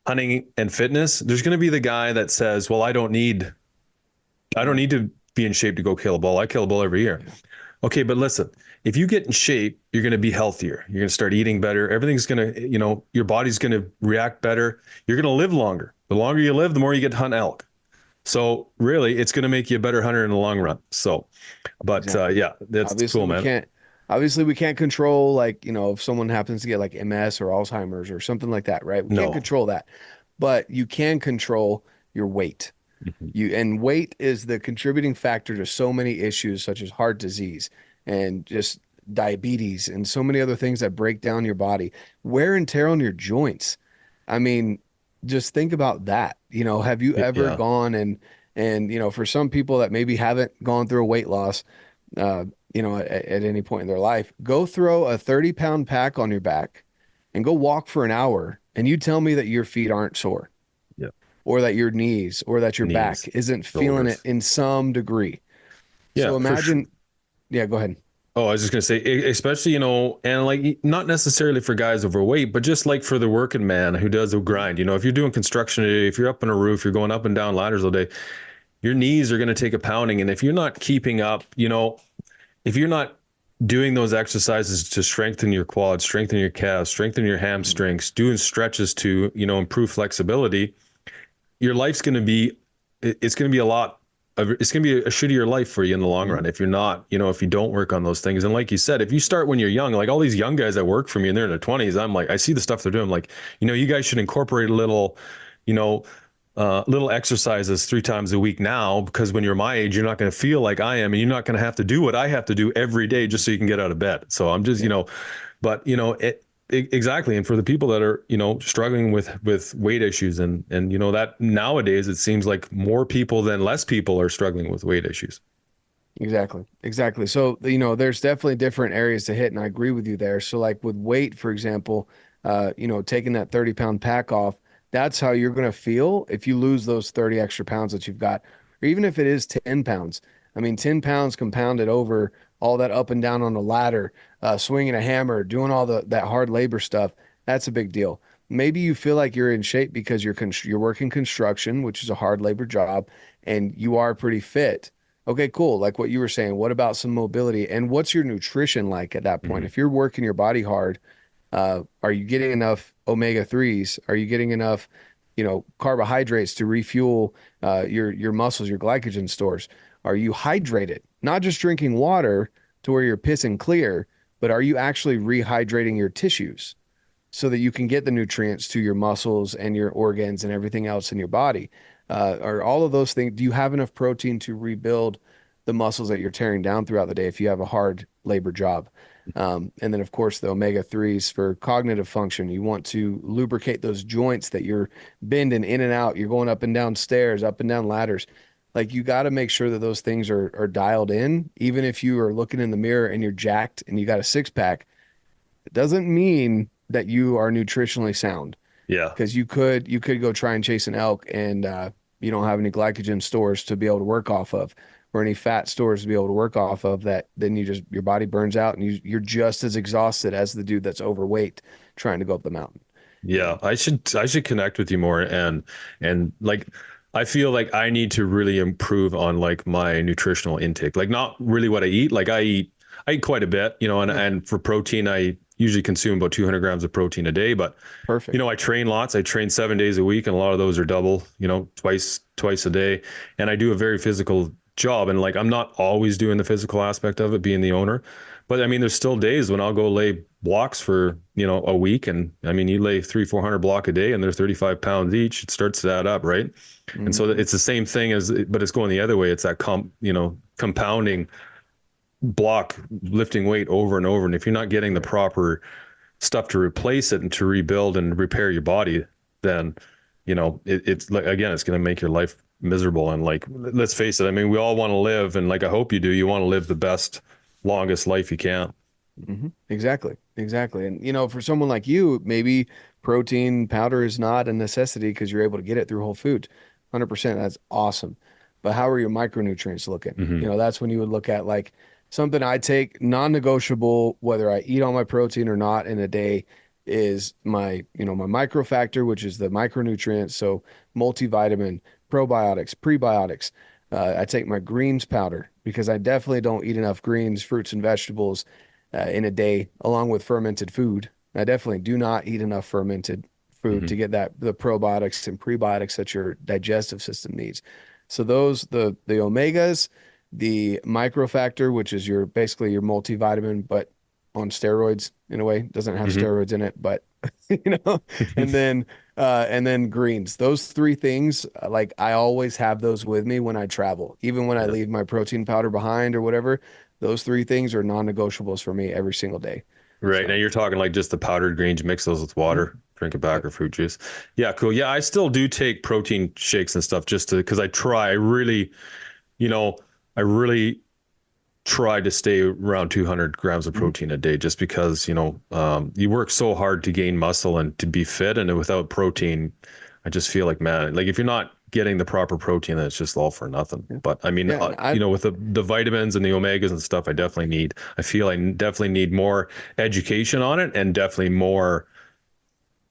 hunting and fitness, there's going to be the guy that says, well, I don't need to be in shape to go kill a bull. I kill a bull every year. Okay, but listen, if you get in shape, you're going to be healthier. You're going to start eating better. Everything's going to, you know, your body's going to react better. You're going to live longer. The longer you live, the more you get to hunt elk. So really, it's going to make you a better hunter in the long run. So, but yeah, that's obviously cool, man. Obviously, we can't control, like, you know, if someone happens to get like MS or Alzheimer's or something like that, right? We can't control that, but you can control your weight. And weight is the contributing factor to so many issues such as heart disease and just diabetes and so many other things that break down your body, wear and tear on your joints. I mean, just think about that. You know, have you ever gone and, you know, for some people that maybe haven't gone through a weight loss, you know, at any point in their life, go throw a 30-pound pack on your back and go walk for an hour. And you tell me that your feet aren't sore. Or that your knees or that your back isn't feeling it in some degree. Yeah, so imagine, yeah, go ahead. Oh, I was just going to say, especially, you know, and like not necessarily for guys overweight, but just like for the working man who does a grind. You know, if you're doing construction, if you're up on a roof, you're going up and down ladders all day, your knees are going to take a pounding. And if you're not keeping up, you know, if you're not doing those exercises to strengthen your quads, strengthen your calves, strengthen your hamstrings, doing stretches to, you know, improve flexibility, your life's going to be, it's going to be it's going to be a shittier life for you in the long run if you're not, you know, if you don't work on those things. And like you said, if you start when you're young, like all these young guys that work for me and they're in their 20s, I'm like, I see the stuff they're doing. I'm like, you know, you guys should incorporate a little, you know, little exercises 3 times a week now, because when you're my age, you're not going to feel like I am, and you're not going to have to do what I have to do every day just so you can get out of bed. So I'm just, you know, but you know, exactly. And for the people that are, you know, struggling with weight issues and, you know, that nowadays it seems like more people than less people are struggling with weight issues. Exactly. So, you know, there's definitely different areas to hit. And I agree with you there. So like with weight, for example, you know, taking that 30-pound pack off, that's how you're going to feel if you lose those 30 extra pounds that you've got, or even if it is 10 pounds. I mean, 10 pounds compounded over all that up and down on the ladder, swinging a hammer, doing all that hard labor stuff. That's a big deal. Maybe you feel like you're in shape because you're working construction, which is a hard labor job, and you are pretty fit. Okay, cool. Like what you were saying, what about some mobility? And what's your nutrition like at that point? If you're working your body hard, are you getting enough omega-3s? Are you getting enough, you know, carbohydrates to refuel your muscles, your glycogen stores? Are you hydrated? Not just drinking water to where you're pissing clear, but are you actually rehydrating your tissues so that you can get the nutrients to your muscles and your organs and everything else in your body? Are all of those things, do you have enough protein to rebuild the muscles that you're tearing down throughout the day if you have a hard labor job? And then of course the omega-3s for cognitive function. You want to lubricate those joints that you're bending in and out. You're going up and down stairs, up and down ladders. Like you got to make sure that those things are dialed in. Even if you are looking in the mirror and you're jacked and you got a six pack, it doesn't mean that you are nutritionally sound. Yeah. Because you could go try and chase an elk and you don't have any glycogen stores to be able to work off of, or any fat stores to be able to work off of, that then your body burns out and you're just as exhausted as the dude that's overweight trying to go up the mountain. Yeah, I should connect with you more, and like I feel like I need to really improve on like my nutritional intake. Like not really what I eat. Like I eat quite a bit, and for protein I usually consume about 200 grams of protein a day, but Perfect. I train lots. I train 7 days a week, and a lot of those are double, twice a day. And I do a very physical job, and like I'm not always doing the physical aspect of it, being the owner. But I mean, there's still days when I'll go lay blocks for, a week. And I mean, you lay 300-400 block a day and they're 35 pounds each. It starts to add up. Right. Mm-hmm. And so it's the same thing but it's going the other way. It's that compounding block, lifting weight over and over. And if you're not getting the proper stuff to replace it and to rebuild and repair your body, then, it's like, again, it's going to make your life miserable. And like, let's face it. I mean, we all want to live, and like, I hope you do, you want to live the best, longest life you can. Mm-hmm. Exactly. And, for someone like you, maybe protein powder is not a necessity because you're able to get it through Whole Foods. 100%. That's awesome. But how are your micronutrients looking? Mm-hmm. That's when you would look at like something I take non-negotiable, whether I eat all my protein or not in a day, is my microfactor, which is the micronutrients. So multivitamin, probiotics, prebiotics. I take my greens powder because I definitely don't eat enough greens, fruits, and vegetables in a day, along with fermented food. I definitely do not eat enough fermented food to get the probiotics and prebiotics that your digestive system needs. So those, the omegas, the microfactor, which is basically your multivitamin, but on steroids in a way, doesn't have steroids in it, but and then greens. Those three things, like I always have those with me when I travel, even when I leave my protein powder behind or whatever. Those three things are non-negotiables for me every single day. Right. So, now you're talking like just the powdered greens, mix those with water, drink it back, or fruit juice. Yeah, cool. Yeah, I still do take protein shakes and stuff because I really try to stay around 200 grams of protein a day, just because, you work so hard to gain muscle and to be fit. And without protein, I just feel like, man, like if you're not getting the proper protein, then it's just all for nothing. Yeah. But I mean, with the vitamins and the omegas and stuff, I feel I definitely need more education on it, and definitely more,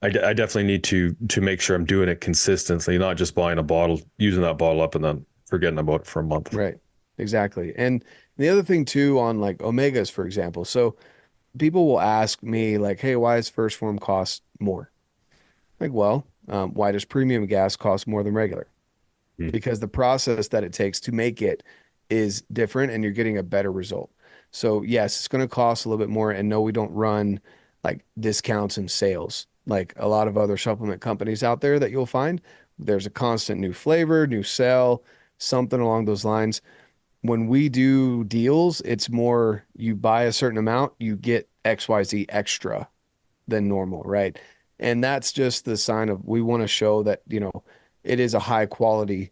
I definitely need to make sure I'm doing it consistently, not just buying a bottle, using that bottle up and then forgetting about it for a month. Right. Exactly. And the other thing too, on like omegas, for example, so people will ask me like, hey, why does first form cost more? Like, well, why does premium gas cost more than regular? Because the process that it takes to make it is different and you're getting a better result. So yes, it's going to cost a little bit more. And no, we don't run like discounts and sales like a lot of other supplement companies out there that you'll find. There's a constant new flavor, new sell, something along those lines. When we do deals, it's more you buy a certain amount, you get XYZ extra than normal, right? And that's just the sign of, we want to show that, it is a high quality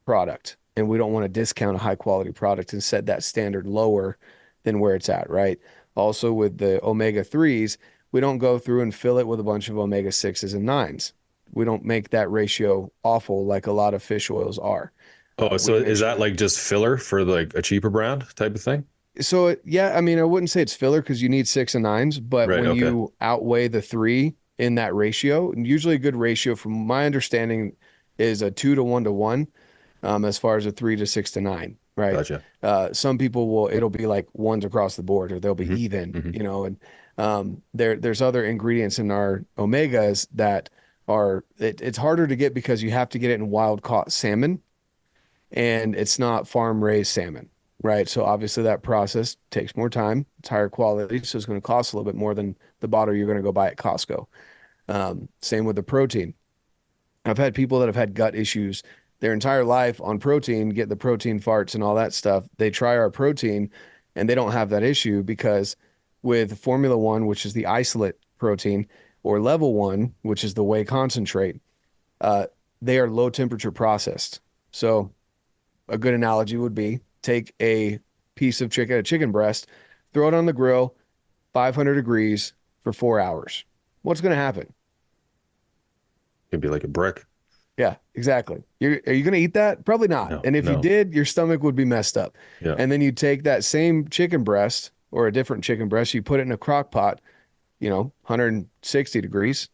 product, and we don't want to discount a high quality product and set that standard lower than where it's at, right? Also with the omega-3s, we don't go through and fill it with a bunch of omega-6s and 9s. We don't make that ratio awful like a lot of fish oils are. Oh, so is that like just filler for like a cheaper brand type of thing? So yeah, I mean, I wouldn't say it's filler because you need 6 and 9s, but when you outweigh the 3 in that ratio, and usually a good ratio from my understanding is a 2 to 1 to 1, as far as a 3 to 6 to 9, right? Gotcha. Some people it'll be like ones across the board, or they'll be even, and there's other ingredients in our omegas that it's harder to get because you have to get it in wild caught salmon, and it's not farm raised salmon, right? So obviously that process takes more time. It's higher quality, so it's going to cost a little bit more than the bottle you're going to go buy at Costco. Same with the protein. I've had people that have had gut issues their entire life on protein, get the protein farts and all that stuff. They try our protein and they don't have that issue because with Formula One, which is the isolate protein, or Level One, which is the whey concentrate, they are low temperature processed. So a good analogy would be take a piece of chicken, a chicken breast, throw it on the grill, 500 degrees for 4 hours. What's going to happen? It'd be like a brick. Yeah, exactly. Are you going to eat that? Probably not. No, And if you no. did, your stomach would be messed up. Yeah. And then you take that same chicken breast or a different chicken breast, you put it in a crock pot, 160 degrees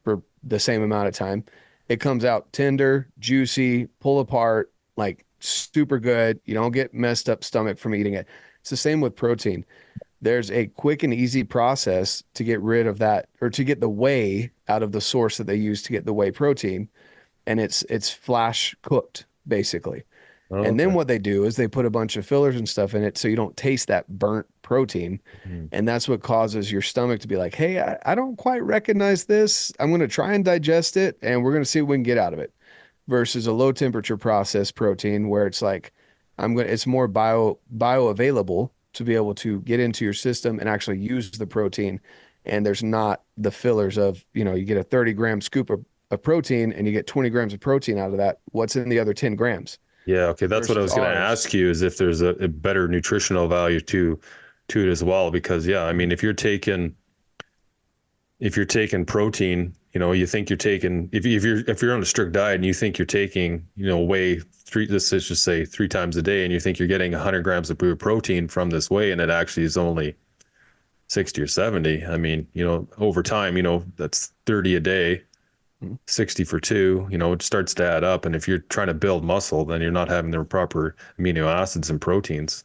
for the same amount of time. It comes out tender, juicy, pull apart, like super good. You don't get messed up stomach from eating it. It's the same with protein. There's a quick and easy process to get rid of that, or to get the whey out of the source that they use to get the whey protein. And it's flash cooked, basically. Oh, And then okay. what they do is they put a bunch of fillers and stuff in it so you don't taste that burnt protein. Mhm. And that's what causes your stomach to be like, hey, I don't quite recognize this. I'm going to try and digest it, and we're going to see what we can get out of it. Versus a low temperature processed protein where it's like, it's more bioavailable to be able to get into your system and actually use the protein. And there's not the fillers of, you get a 30-gram scoop of protein and you get 20 grams of protein out of that. What's in the other 10 grams? Yeah, okay. That's what I was Versus going to ours. ask you, is if there's a better nutritional value to it as well. Because yeah, I mean, if you're taking protein, you think you're taking, if you're on a strict diet and you think you're taking, whey let's just say 3 times a day, and you think you're getting 100 grams of pure protein from this whey, and it actually is only 60 or 70. I mean, over time, that's 30 a day. 60 for 2, it starts to add up. And if you're trying to build muscle, then you're not having the proper amino acids and proteins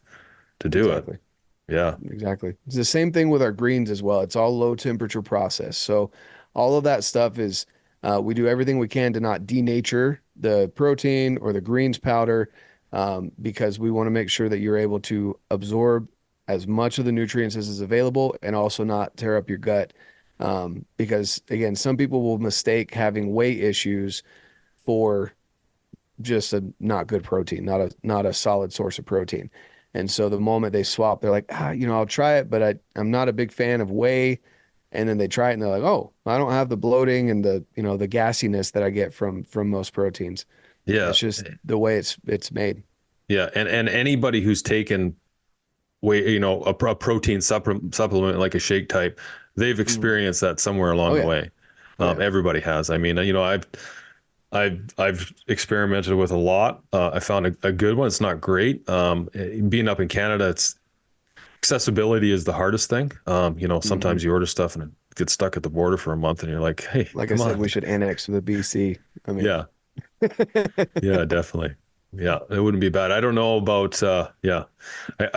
to do Exactly. it. Yeah. Exactly. It's the same thing with our greens as well. It's all low temperature process. So all of that stuff is, we do everything we can to not denature the protein or the greens powder, because we want to make sure that you're able to absorb as much of the nutrients as is available and also not tear up your gut. Because again, some people will mistake having whey issues for just a not good protein, not a solid source of protein. And so the moment they swap, they're like, I'll try it, but I'm not a big fan of whey. And then they try it and they're like, oh, I don't have the bloating and the gassiness that I get from most proteins. Yeah. It's just the way it's made. Yeah. And anybody who's taken whey, a protein supplement like a shake type, they've experienced that somewhere along the way. Everybody has. I mean, I've experimented with a lot. I found a good one. It's not great. Being up in Canada, accessibility is the hardest thing. Sometimes you order stuff and it gets stuck at the border for a month, and you're like, hey, Like I come said, on. we should annex the BC. I mean, Yeah. Yeah, definitely. Yeah, it wouldn't be bad. I don't know about I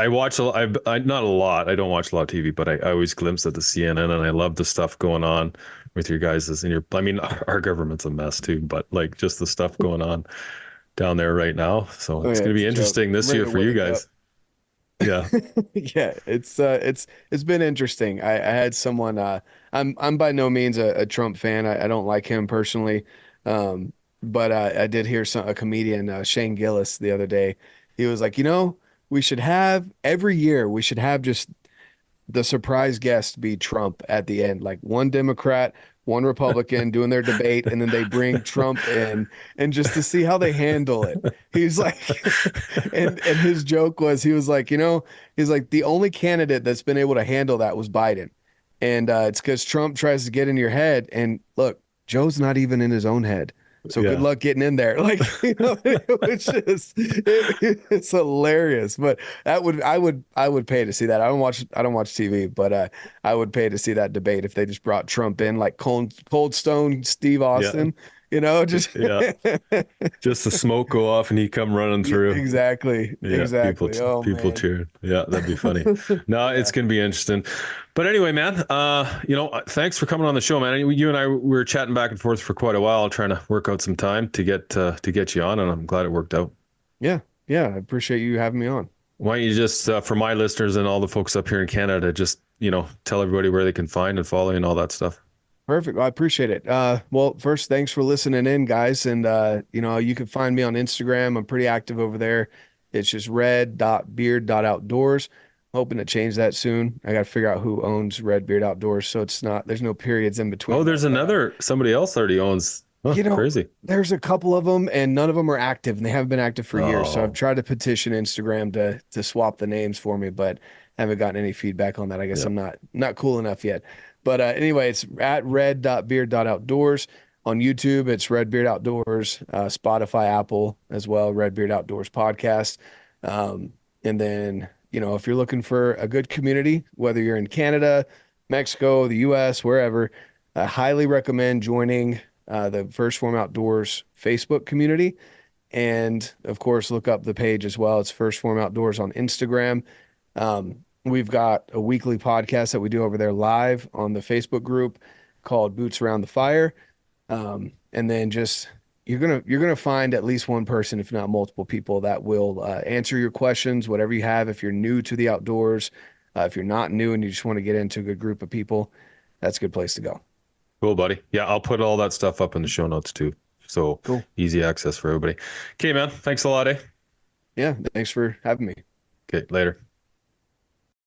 watch I not a lot. I don't watch a lot of TV, but I always glimpse at the CNN, and I love the stuff going on with your guys' and your, I mean, our government's a mess too, but like just the stuff going on down there right now. So it's going to be interesting this year for you guys. Yeah. Yeah, it's been interesting. I had someone, I'm by no means a Trump fan. I don't like him personally. But I did hear a comedian, Shane Gillis, the other day. He was like, we should have every year, we should have just the surprise guest be Trump at the end, like one Democrat, one Republican doing their debate, and then they bring Trump in, and just to see how they handle it. He's like, and his joke was, he was like, he's like, the only candidate that's been able to handle that was Biden. And it's because Trump tries to get in your head, and look, Joe's not even in his own head. So good luck getting in there. Like, it's hilarious. But I would pay to see that. I don't watch TV, but I would pay to see that debate if they just brought Trump in like Cold Stone Steve Austin. Just just the smoke go off and he come running through. Exactly. Exactly. People cheering. Yeah, that'd be funny. No, it's gonna be interesting. But anyway, man, thanks for coming on the show, man. You and I were chatting back and forth for quite a while, trying to work out some time to get you on, and I'm glad it worked out. Yeah. I appreciate you having me on. Why don't you just, for my listeners and all the folks up here in Canada, just tell everybody where they can find and follow you and all that stuff. Perfect. Well, I appreciate it. Well, first, thanks for listening in, guys. And, you can find me on Instagram. I'm pretty active over there. It's just red.beard.outdoors. hoping to change that soon. I got to figure out who owns Redbeard Outdoors, so there's no periods in between. Oh, there's somebody else already owns. Huh, crazy. There's a couple of them, and none of them are active, and they haven't been active for years. So I've Oh. tried to petition Instagram to swap the names for me, but haven't gotten any feedback on that. I guess I'm not cool enough yet. But anyway, it's at red.beard.outdoors. On YouTube, it's Redbeard Outdoors, Spotify, Apple as well, Redbeard Outdoors podcast. And then, if you're looking for a good community, whether you're in Canada, Mexico, the US, wherever, I highly recommend joining the First Form Outdoors Facebook community. And of course, look up the page as well. It's First Form Outdoors on Instagram. We've got a weekly podcast that we do over there live on the Facebook group called Boots Around the Fire. And then just you're gonna find at least one person, if not multiple people, that will answer your questions, whatever you have. If you're new to the outdoors, if you're not new and you just want to get into a good group of people, that's a good place to go. Cool, buddy. Yeah, I'll put all that stuff up in the show notes too. So Cool. Easy access for everybody. Okay, man. Thanks a lot, eh? Yeah, thanks for having me. Okay, later.